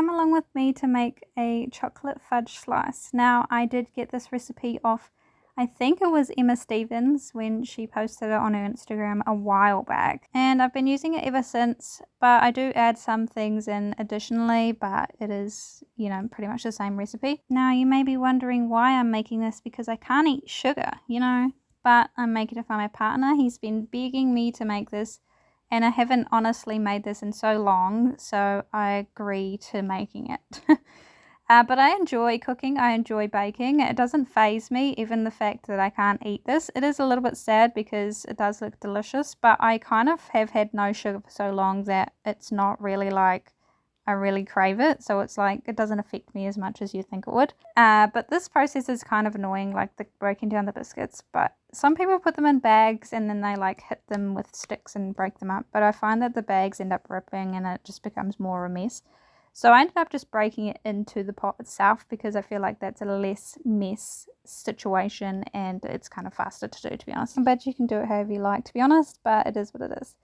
come along with me to make a chocolate fudge slice. Now, I did get this recipe off, I think it was Emma Stevens when she posted it on her Instagram a while back. And I've been using it ever since, but I do add some things in additionally, but it is, you know, pretty much the same recipe. Now, you may be wondering why I'm making this, because I can't eat sugar, you know, but I'm making it for my partner. He's been begging me to make this, and I haven't honestly made this in so long, so I agree to making it. But I enjoy cooking, I enjoy baking. It doesn't faze me, even the fact that I can't eat this. It is a little bit sad because it does look delicious, but I kind of have had no sugar for so long that it's not really like I really crave it. So it's like it doesn't affect me as much as you think it would. But this process is kind of annoying, like the breaking down the biscuits. But some people put them in bags and then they like hit them with sticks and break them up. But I find that the bags end up ripping and it just becomes more a mess. So I ended up just breaking it into the pot itself because I feel like that's a less mess situation and it's kind of faster to do, to be honest. But you can do it however you like, to be honest, but it is what it is.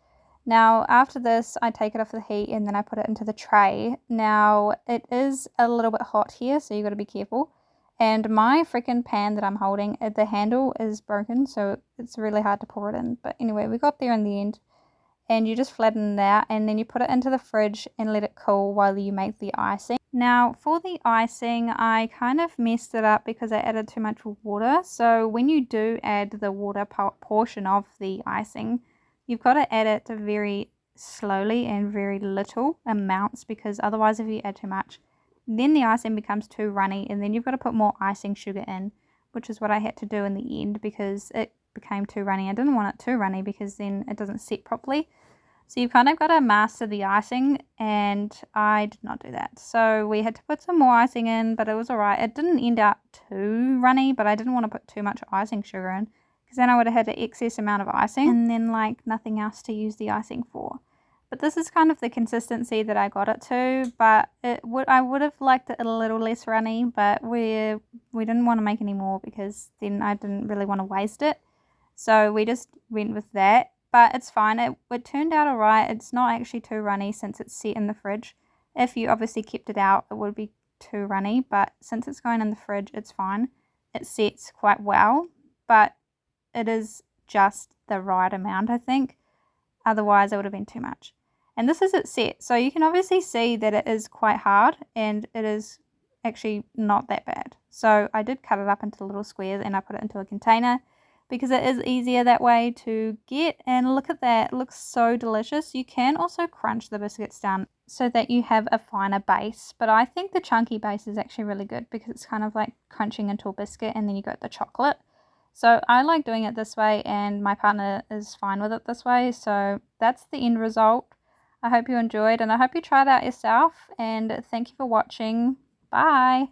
Now, after this, I take it off the heat and then I put it into the tray. Now, it is a little bit hot here, so you got to be careful. And my freaking pan that I'm holding, the handle is broken, so it's really hard to pour it in. But anyway, we got there in the end. And you just flatten it out and then you put it into the fridge and let it cool while you make the icing. Now for the icing, I kind of messed it up because I added too much water. So when you do add the water portion of the icing, you've got to add it very slowly and very little amounts, because otherwise if you add too much, then the icing becomes too runny and then you've got to put more icing sugar in, which is what I had to do in the end because it became too runny. I didn't want it too runny because then it doesn't set properly. So you've kind of got to master the icing, and I did not do that. So we had to put some more icing in, but it was alright. It didn't end up too runny, but I didn't want to put too much icing sugar in because then I would have had an excess amount of icing and then like nothing else to use the icing for. But this is kind of the consistency that I got it to, but I would have liked it a little less runny, but we didn't want to make any more because then I didn't really want to waste it. So we just went with that. But it's fine. It turned out alright. It's not actually too runny since it's set in the fridge. If you obviously kept it out, it would be too runny. But since it's going in the fridge, it's fine. It sets quite well. But it is just the right amount, I think. Otherwise, it would have been too much. And this is it set. So you can obviously see that it is quite hard. And it is actually not that bad. So I did cut it up into little squares and I put it into a container, because it is easier that way to get. And look at that, it looks so delicious. You can also crunch the biscuits down so that you have a finer base, but I think the chunky base is actually really good because it's kind of like crunching into a biscuit and then you got the chocolate. So I like doing it this way and my partner is fine with it this way. So that's the end result. I hope you enjoyed and I hope you try it out yourself, and thank you for watching. Bye.